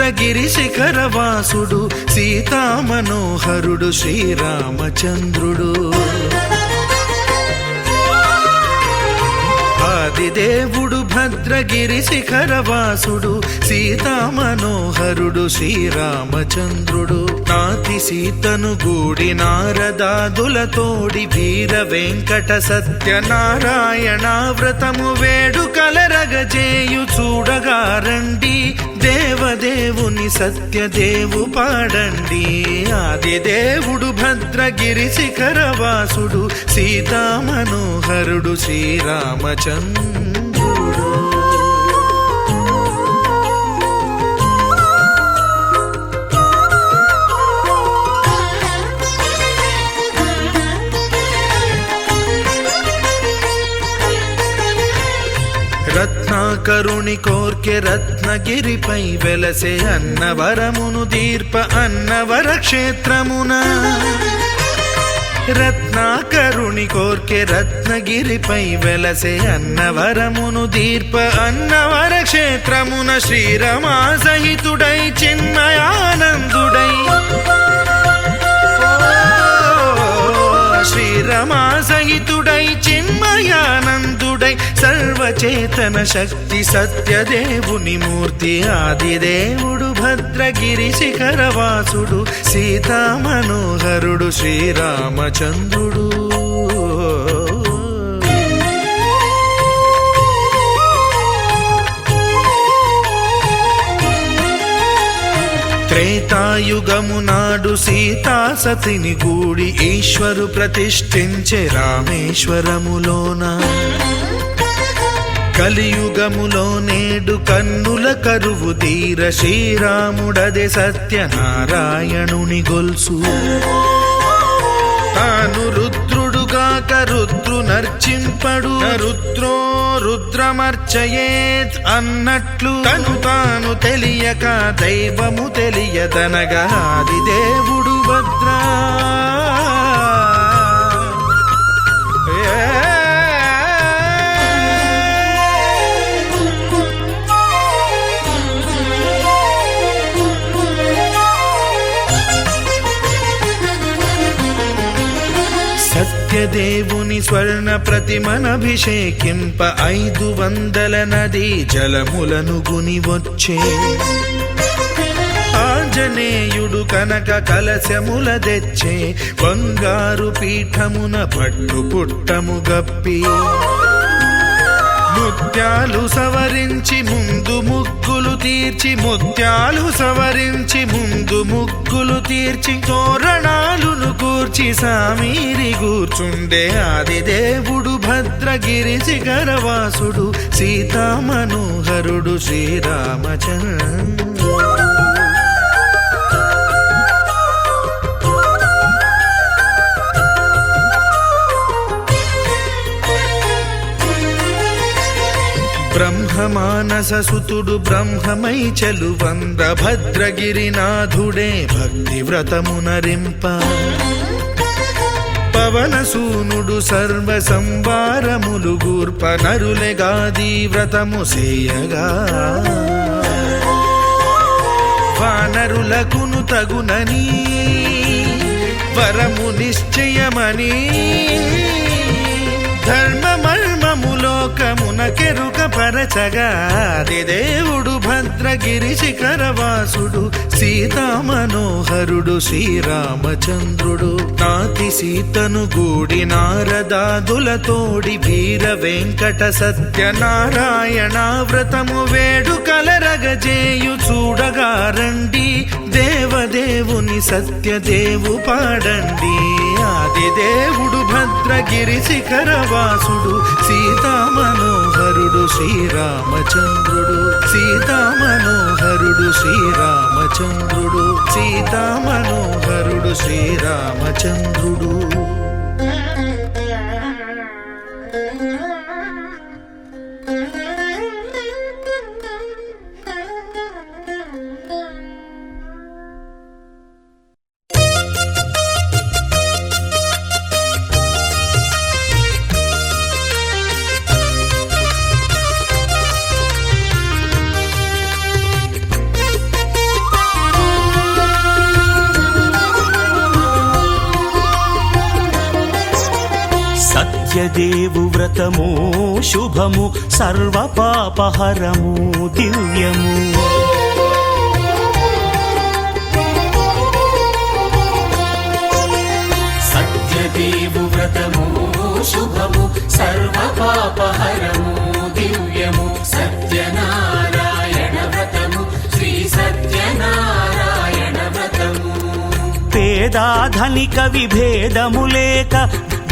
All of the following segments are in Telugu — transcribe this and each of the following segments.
భద్రగిరి శిఖరవాసుడు సీతామనోహరుడు శ్రీరామచంద్రుడు. ఆదిదేవుడు భద్రగిరి శిఖరవాసుడు సీతామనోహరుడు శ్రీరామచంద్రుడు. నాతి సీతను గూడి నారదాదులతోడి వీర వెంకట సత్యనారాయణ వ్రతము వేడుకలరగజేయు చూడగారండి. దేవదేవుని సత్యదేవు పాడండి. ఆదిదేవుడు భద్రగిరి శిఖరవాసుడు సీతామనోహరుడు శ్రీరామచంద్రుడు. రత్నాకరుని కోర్కె రత్నగిరిపై వెలసే అన్నవరమును దీర్ప అన్నవర క్షేత్రమున. రత్నాకరుని కోర్కె రత్నగిరిపై వెలసే అన్నవరమును దీర్ప అన్నవర క్షేత్రమున. శ్రీరమా సహితుడై చిన్మయానందుడై శ్రీరమా సహితుడై చిన్మయానందుడై సర్వచేతన శక్తి సత్యదేవుని మూర్తి. ఆదిదేవుడు భద్రగిరి శిఖరవాసుడు సీతామనోహరుడు శ్రీరామచంద్రుడు. త్రేతాయుగము నాడు సీతా సతిని గూడి ఈశ్వరు ప్రతిష్ఠించే రామేశ్వరములోన. కలియుగములో నేడు కన్నుల కరువు తీర శ్రీరాముడదే సత్యనారాయణుని గొల్సు. తాను రుద్రుడుగాక రుద్రు నర్చింపడు రుద్రో రుద్రమర్చయేత్ అన్నట్లు తను తాను తెలియక దైవము తెలియదనగా ఆదిదేవుడు భద్రా. సత్యదేవుని స్వర్ణ ప్రతిమనభిషేకింప 500 నదీ జలములను గుని వచ్చే. ఆంజనేయుడు కనక కలశముల తెచ్చే బంగారు పీఠమున పట్టు పుట్టము గప్పి. ముత్యాలు సవరించి ముందు ముగ్గులు తీర్చి ముత్యాలు సవరించి ముందు ముగ్గులు తీర్చి తోరణాలును కూర్చి సామీరి కూర్చుండే. ఆదిదేవుడు భద్రగిరి శిఖరవాసుడు సీతామనోహరుడు శ్రీరామచంద్రుడు. బ్రహ్మమానస సుతుడు బ్రహ్మమై చెలువంద భద్రగిరినాథుడే భక్తి వ్రతమునరింప. పవనసూనుడు సర్వ సంవారములు గూర్ప నరులెగాది వ్రతము సేయగా. వానరులకును తగునని వరము నిశ్చయమని ధర్మమర్మములోకమున కెరుక పరచగా. ఆదిదేవుడు భద్రగిరి శిఖరవాసుడు సీతామనోహరుడు శ్రీరామచంద్రుడు. నాతి సీతను గూడి నారదాదులతోడి వీర వెంకట సత్యనారాయణ వ్రతము వేడుకలరగజేయు చూడగారండి. దేవదేవుని సత్యదేవు పాడండి. ఆదిదేవుడు భద్రగిరి శిఖరవాసుడు సీతామనోహరుడు శ్రీరామచంద్రుడు. సీతామనోహరుడు శ్రీరామచంద్రుడు. సీతామనోహరుడు శ్రీరామచంద్రుడు. సత్యదేవు వ్రతము శుభము సర్వ పాపహరము దివ్యము. సత్యదేవు వ్రతము శుభము సర్వ పాపహరము దివ్యము. సత్యనారాయణ వ్రతము శ్రీ సత్యనారాయణ వ్రతము. పేదాధనిక విభేదము లేక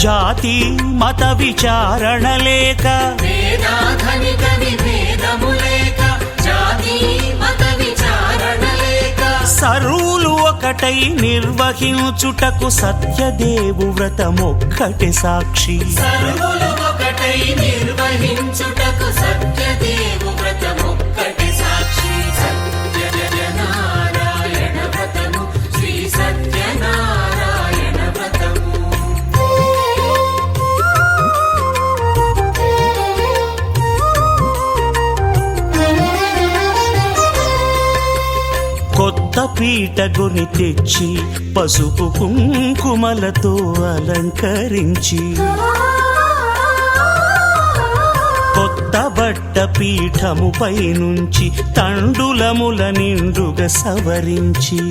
జాతి మత విచారణ లేక వేదాధనిక విభేదము లేక జాతి మత విచారణ లేక సర్వులు ఒకటై నిర్వహించుటకు సత్యదేవు వ్రతమొక్కటి సాక్షి. సర్వులు ఒకటై నిర్వహించుటకు సత్యదేవు వ్రతమొక్కటి సాక్షి. సత్యనారాయణ వ్రతము శ్రీ సత్యనారాయణ వ్రతము. కొత్త పీటగుని తెచ్చి పసుపు కుంకుమలతో అలంకరించి కొత్త బట్ట పీఠముపై నుంచి తండులముల నిండుగా సవరించి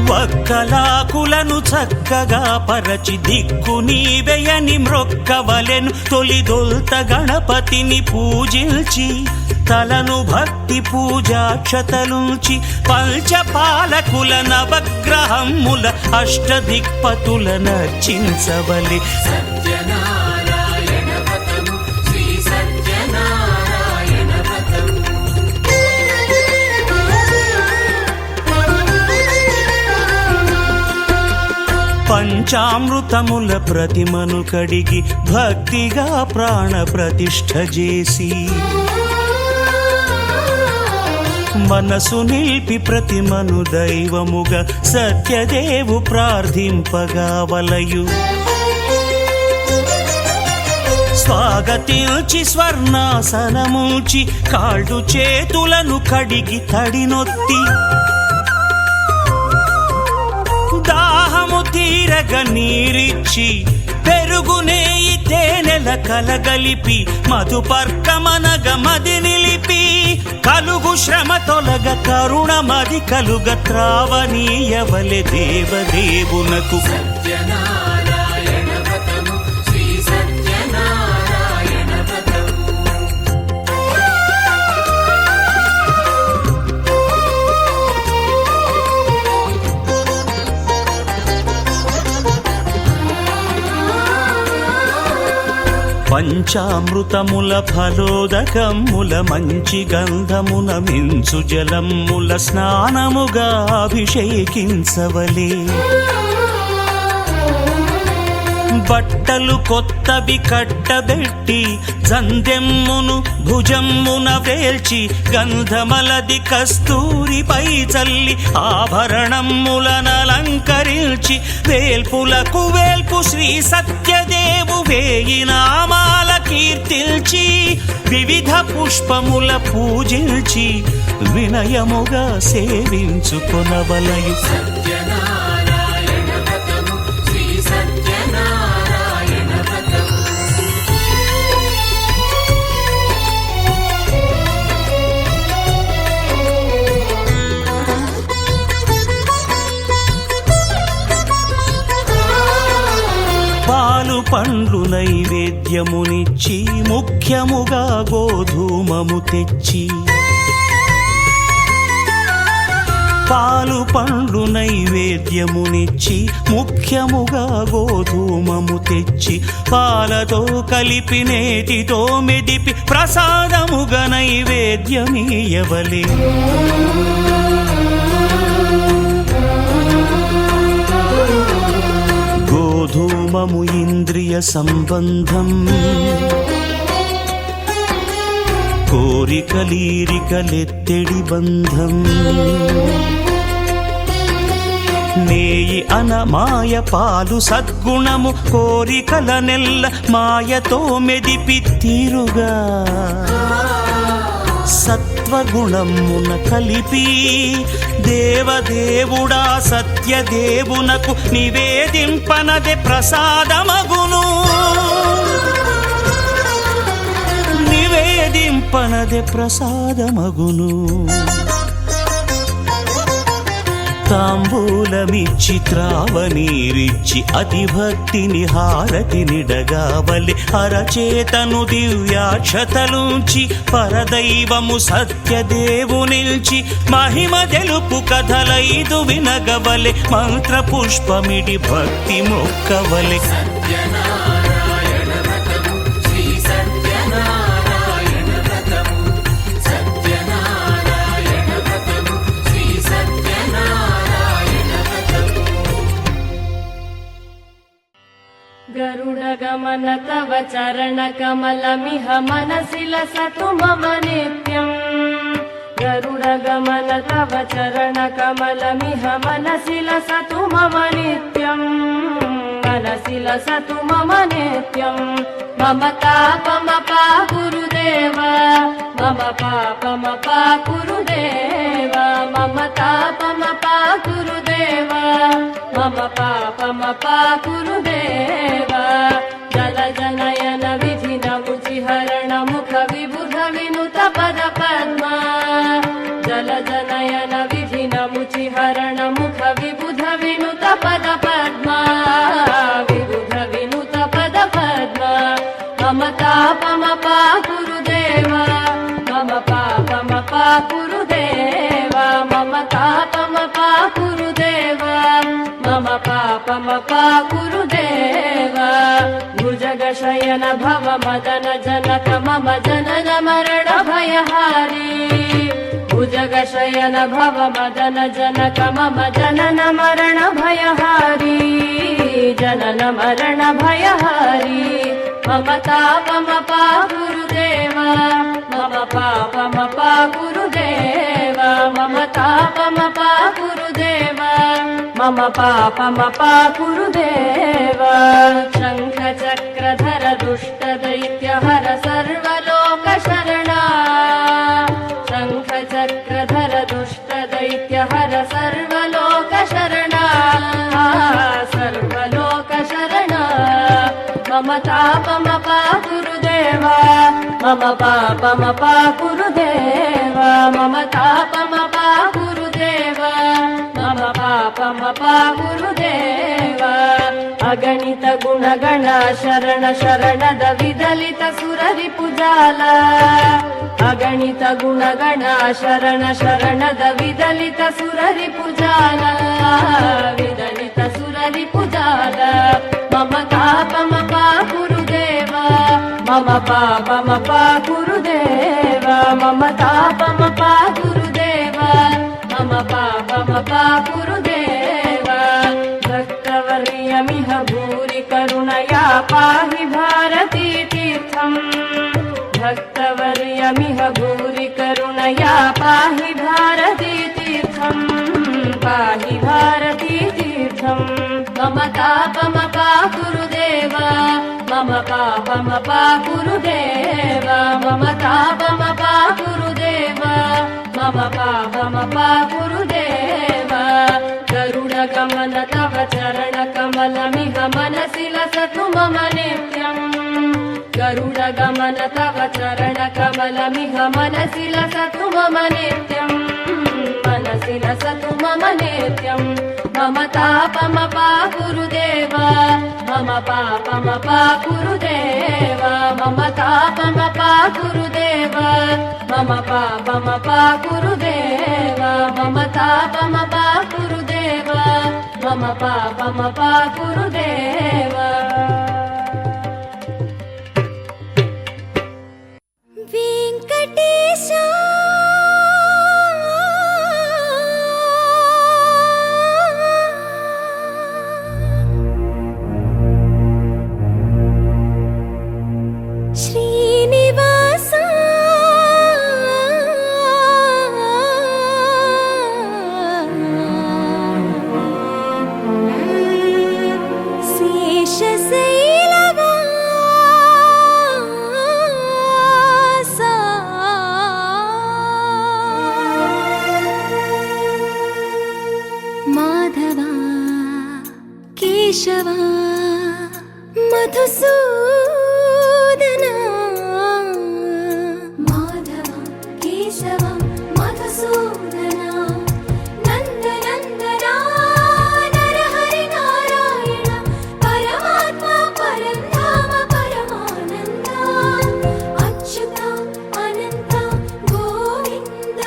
వక్కలాకులను చక్కగా పరచి దిక్కు నీవెయని మ్రొక్కవలెను. తొలిదొల్త గణపతిని పూజించి తలను భక్తి పూజాక్షతలుంచి పంచపాలకుల నవగ్రహముల అష్టదిక్పతుల నర్చించవలె. సత్యనారాయణ వ్రతము శ్రీ సత్యనారాయణ వ్రతము. పంచామృతముల ప్రతిమను కడిగి భక్తిగా ప్రాణ ప్రతిష్ఠ చేసి మనసు నిలిపి ప్రతిమను దైవముగా సత్యదేవు ప్రార్థింపగా వలయు. స్వాగతించి స్వర్ణాసనముంచి కాళ్ళు చేతులను కడిగి తడినొత్తి దాహము తీరగ నీరిచ్చి పెరుగు నేయి తేనెల కలగలిపి మధుపర్కమనగ మది నిలిపి కలుగు శ్రమ తొలగ కరుణ మది కలుగ త్రావనీయవలె దేవదేవునకు. సత్యనారాయణ వ్రతము శ్రీ సత్యనారాయణ వ్రతము. పంచామృతముల ఫలోదకముల మంచి గంధమున మించు జలముల స్నానముగా అభిషేకించవలే. బట్టలు కొత్తవి కట్టబెట్టి జందెమ్మును భుజమ్మున వేల్చి గంధమలది కస్తూరిపై చల్లి ఆభరణములనలంకరించి వేల్పులకు వేల్పు శ్రీ సత్యదేవు వేయి నామాల కీర్తిల్చి వివిధ పుష్పముల పూజించి వినయముగా సేవించుకొనవలయు. సత్యనారాయణ వ్రతము శ్రీ సత్యనారాయణ వ్రతము. పాలు పండ్లు నైవేద్యమునిచ్చి ముఖ్యముగా గోధూమము తెచ్చి పాలు పండ్లు నైవేద్యమునిచ్చి ముఖ్యముగా గోధూమము తెచ్చి పాలతో కలిపి నేతితో మెదిపి ప్రసాదముగా నైవేద్యమీయవలే. గోధూమము ఇంద్రియ సంబంధం కోరికలీరికలెత్తెడి బంధం నేయి అనమాయ పాలు సద్గుణము కోరికల నెల్ల మాయతో మెదిపి తీరుగా సత్వ సత్వగుణమున కలిపి దేవదేవుడా సత్యదేవునకు నివేదింపనదే ప్రసాదమగును. నివేదింపనదే ప్రసాదమగును. తాంబూలమిచ్చి త్రావనీరిచ్చి అతిభక్తిని హారతినిడగావలి అరచేతను దివ్యాక్షతలుంచి పరదైవము సత్యదేవునిల్చి మహిమ తెలుపు కథలైదు వినగవలె మంత్ర పుష్పమిడి భక్తి మొక్కవలె. సత్యనారాయణ వ్రతము శ్రీ సత్యనారాయణ వ్రతము సత్యనారాయణ వ్రతము శ్రీ సత్యనారాయణ వ్రతము. गरुडगमन तव चरणकमलमिह मनसि लसतु मम नित्यम्. गरुडगमन तव चरणकमलमिह मनसि लसतु मम नित्यम्. मनसि लसतु मम नित्यम्. मम तापमपा गुरुदेव मम पापमपा गुरुदेव. मम तापमपा गुरुदेव मम पापमपा गुरुदेव. जलजनयन विधिन मुचिहरण मुख विबुध विनुत पद पद्मा. जलजनयन विधिन मुचिहरण मुख विबुध विनुत पद पद्मा. विबुध विनुत पद पद्मा. मम तापमपा गुरुदेव मम पापमपा गुरुदेव. मम तापमपा गुरुदेव मम पापमपा गुरुदेव. भुजगशयन भव मदन जनक मम जनन मरण भयहारी. भुजगशयन भव मदन जनक मम जनन मरण भयहारी. जनन मरण भयहारी. मम तापमपा गुरुदेव मम पापमपा गुरुदेव. मम तापमपा गुरुदेव मम पापमपा गुरुदेव. शङ्ख चक्रधर दुष्ट दैत्यहर सर्वलोकशरणा. शङ्ख चक्रधर दुष्ट दैत्यहर सर्वलोकशरणा. सर्वलोकशरणा. मम तापमपा गुरुदेव मम पापमपा गुरुदेव. मम तापमपा गुरुदेव मम पापमपा गुरुदेव. अगणित गुणगण शरण शरणद विदलित सुररिपुजाल. अगणित गुणगण शरण शरणद विदलित सुररिपुजाल. विदलित सुररिपुजाल. मम तापमपा गुरुदेव मम पापमपा गुरुदेव. मम तापमपा गुरुदेव मम पापमपा गुरुदेव. भक्तवर्यमिह भूरि करुणया पाहि भारती तीर्थम्. भक्तवर्यमिह भूरि करुणया पाहि भारती तीर्थम्. पाहि भारती तीर्थम्. मम तापमपा गुरुदेव मम पापमपा गुरुदेव. मम तापमपा गुरुदेव मम पापमपा गुरुदेव. गरुडगमन तव चरणकमलमिह मनसि लसतु मम नित्यम्. गरुडगमन तव चरणकमलमिह मनसि लसतु मम नित्यम्. मनसि लसतु मम नित्यम्. मम तापमपा गुरुदेव मम पापमपा गुरुदेव. मम तापमपा गुरुदेव मम पापमपा गुरुदेव. मम तापमपा गुरुदेव मम पापमपा गुरुदेव. वेंकटेश श्रीनिवास కేశవ మధుసూదన మాధవ కేశవ మధుసూదన నందనందన నరహరి నారాయణ పరమాత్మ పరంధామ పరమానంద అచ్యుత అనంత గోవింద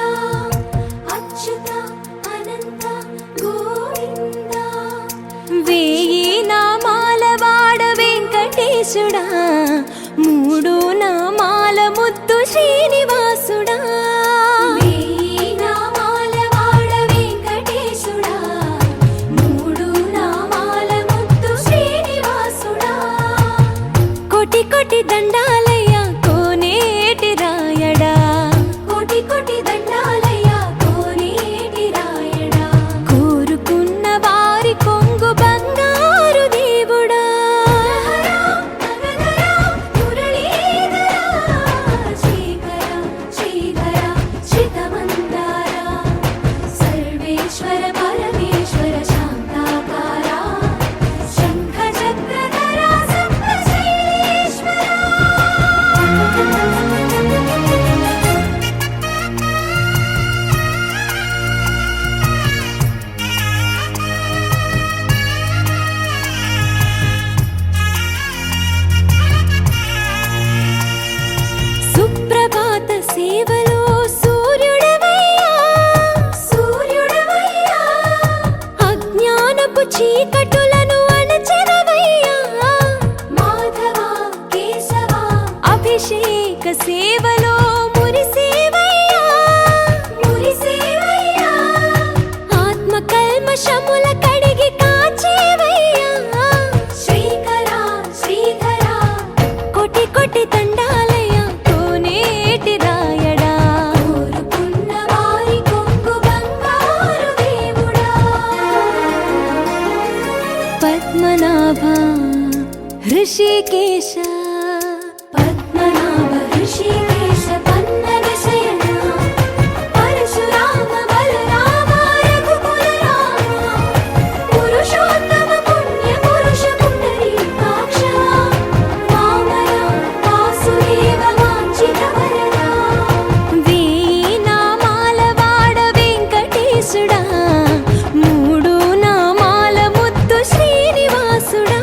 అచ్యుత అనంత గోవింద వేయి నామాల వాడ వెంకటేశుడా మూడు నామాల ముద్దు శ్రీనివాసుడా వేయి నామాల వాడ వెంకటేశుడా మూడు నామాల ముద్దు శ్రీనివాసుడా కోటి కోటి దండాలయ్య కోనేటి రాయడా కోటి కోటి దండాలయ్య కోనేటి రాయడా కోరుకున్న వారి కొంగు బంగారు దేవుడా శ్రీకర శ్రీధర శ్రితమందార సర్వేశ్వర పరమేశ్వర శాంతాకార శంఖ చక్రధర సప్తశైలేశ్వర సుప్రభాత సేవలో సూర్యుడవయ్యా సూర్యుడవయ్యా అజ్ఞానపు చీకటులను అణచెదవయ్యా మాధవ కేశవ అభిషేక సేవలో మురిసేవయ్యా మురిసేవయ్యా ఆత్మ కల్మషముల కడిగి కాచేవయ్యా శ్రీకర శ్రీధర కోటి కోటి దండాలయ కోనేటి రాయడా కోరుకున్న వారి కొంగు బంగారు దేవుడా పద్మనాభ హృషికేశ పద్మనాభ హృషికేశ పన్నగ శయన పరశురామ బలరామ రఘుకుల రామ పురుషోత్తమ పుణ్య పురుష పుండరీకాక్ష వామన వాసుదేవ వాంఛిత వరదా వేయి నామాల వాడ వెంకటేశుడా మూడు నామాల ముద్దు శ్రీనివాసుడా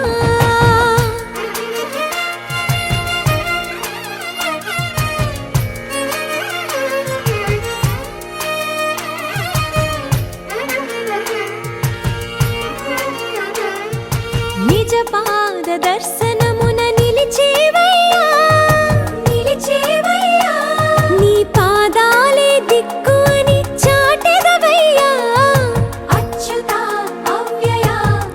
నిజ పాద దర్శనమున నిలిచేవయ్యా నిలిచేవయ్యా నీ పాదాలే దిక్కు అని చాటెదవయ్యా అచ్యుత అవ్యయ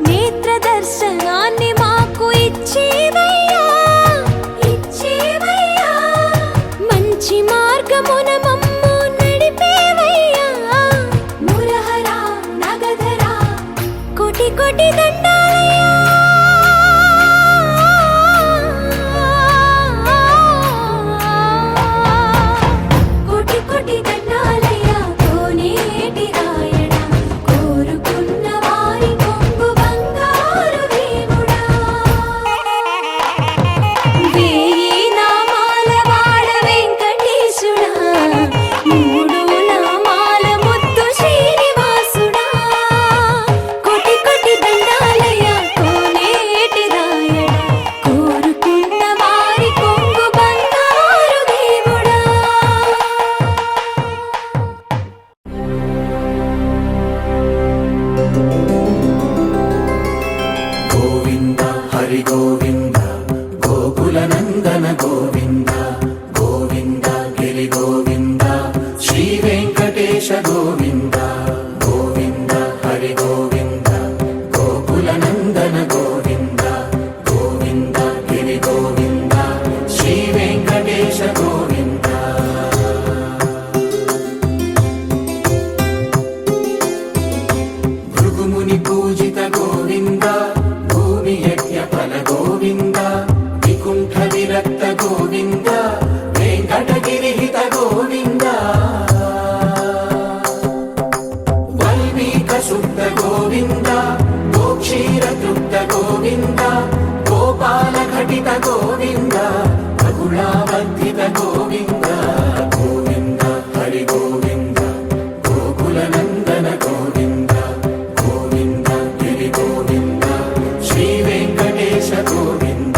నేత్ర దర్శనాన్ని మాకు ఇచ్చేవయ్యా ఇచ్చేవయ్యా మంచి మార్గమున మమ్ము నడిపేవయ్యా మురహర నగధర కోటి కోటి దండాలయ్యా కోటి కోటి దండాలయ్య కోనేటి రాయడా కోరుకున్న వారి కొంగు బంగారు దేవుడా వేయి నామాల వాడ వెంకటేశుడా మూడు నామాల ముద్దు శ్రీనివాసుడా కోటి కోటి దండాలయ్య కోనేటి రాయడా కోరుకున్న వారి కొంగు బంగారు దేవుడా గోవింద హరి గోవింద గోకుల నందన గోవింద గోవింద గిరి గోవింద శ్రీ వెంకటేశ గోవింద గోవింద హరి గోవింద గోకుల నందన గోవింద గోవింద గిరి గోవింద శ్రీ వెంకటేశ గోవింద భృగుముని పూజిత గోవింద భూమి యజ్ఞ ఫల గోవింద వికుంఠ విరక్త గోవింద వెంకటగిరి హిత గోవింద వాల్మీక శుద్ధ గోవింద మోక్ష క్షీరతృప్త గోవింద గోపాల ఘటిత గోవింద బహుళావర్ధిత గోవింద గోవింద హరి గోవింద గోకుల నందన గోవింద గోవింద గిరి గోవింద శ్రీ వెంకటేశ గోవింద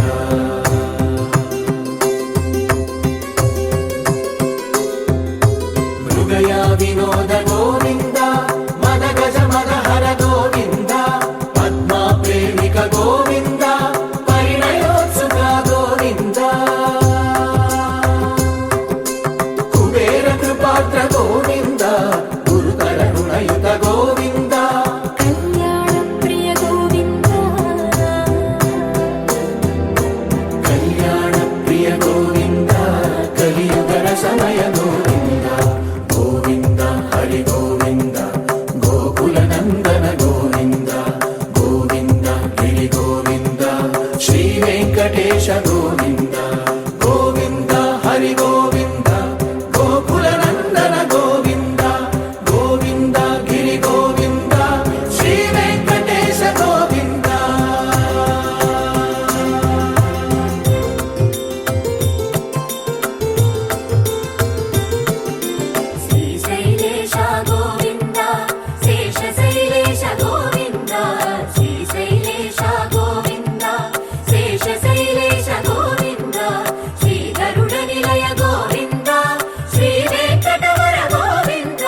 మృగయా వినోద గోవింద మద గజ మద హర గోవింద పద్మా ప్రేమిక గోవింద పరిణయోత్సుక గోవింద కుబేర కృపాత్ర గోవింద గురుతర రుణయుత గోవింద కళ్యాణ ప్రియ గోవింద కళ్యాణ ప్రియ గోవింద కలియుగ సమయ గోవింద గోవింద హరి గోవింద గోకుల నందన గోవింద గోవింద గిరి గోవింద శ్రీ వెంకటేశ గోవింద గోవింద హరి గోవింద గోకుల నందన గోవింద గోవింద గిరి గోవింద శ్రీ వెంకటేశ గోవింద శ్రీశైలేశ గోవింద శేషశైలేశ గోవింద శ్రీశైలేశ గోవింద శేషశైలేశ గోవింద శ్రీ గరుడ నిలయ గోవింద శ్రీ వెంకటవర గోవింద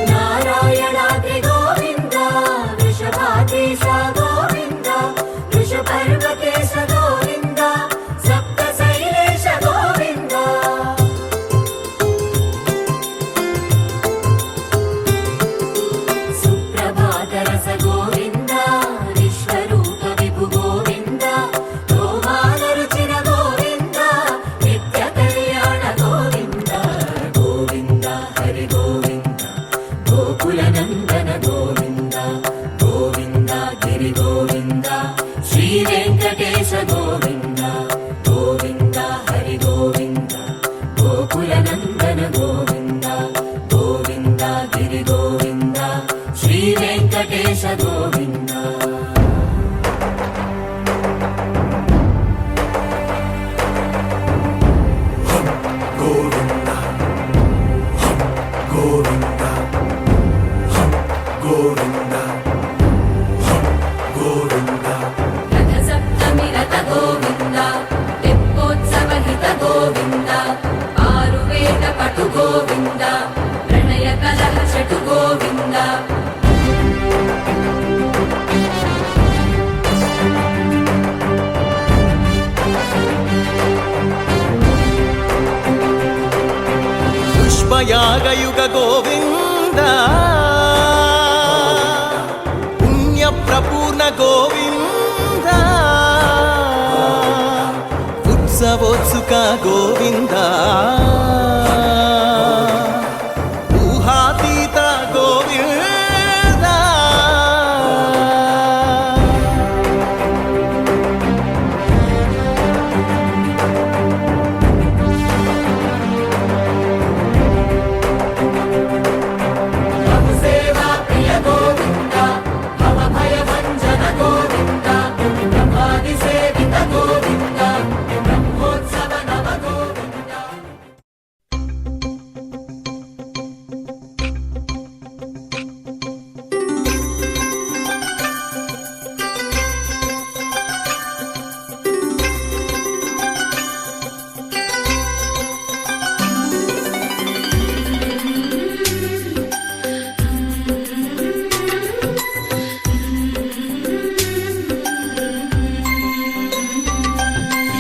నారాయణాద్రి గోవింద వృషభాధీశ గోవింద వృషపర్వతేశ గోవింద సప్త శైలేశ గోవింద సుప్రభాతరస గోవింద విశ్వరూప విభు గోవింద గోమానరుచిన గోవింద నిత్య కళ్యాణ గోవింద గోవింద హరి గోవింద గోకుల నందన గోవింద గోవింద గిరి గోవింద శ్రీ వెంకటేశ గోవింద గోవింద హరి గోవింద గోకుల నందన గోవింద గోవింద గిరి గోవింద శ్రీ వెంకటేశ గోవింద గోవింద గోవింద గోవింద గోవింద రథ సప్తమి రథ గోవింద తెప్పోత్సవ హిత గోవింద ఆరువేద పటు గోవింద ప్రణయ కలహ షటు గోవింద పుష్పయాగయుగ గోవింద పుణ్య ప్రపూర్ణ గోవింద ఉత్సవోత్సుక గోవింద ఊహాతీత గోవింద సేవా ప్రియ గోవింద భవ భయ భంజన గోవింద బ్రహ్మాది సేవిత గోవింద బ్రహ్మోత్సవ నవ గోవింద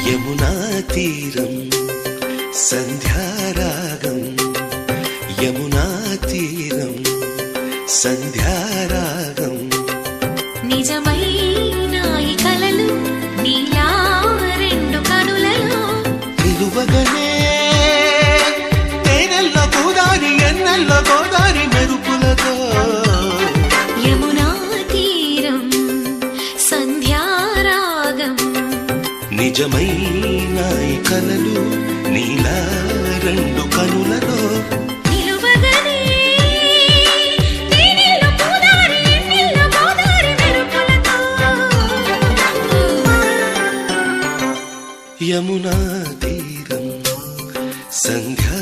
యమునా తీరం సంధ్యారాగం యమునా తీరం సంధ్యారాగం నిజమైన ఈ కలలు నీలా రెండు కనులలో నిలువగనే తేనెల్లో గోదారి ఎన్నెల్లో గోదారి మెరుపులతో యమునా తీరం సంధ్యారాగం నిజమైన ఈ కలలు నీలా రెండు కనులలో నిలువగనే యమునా తీరం సంధ్యా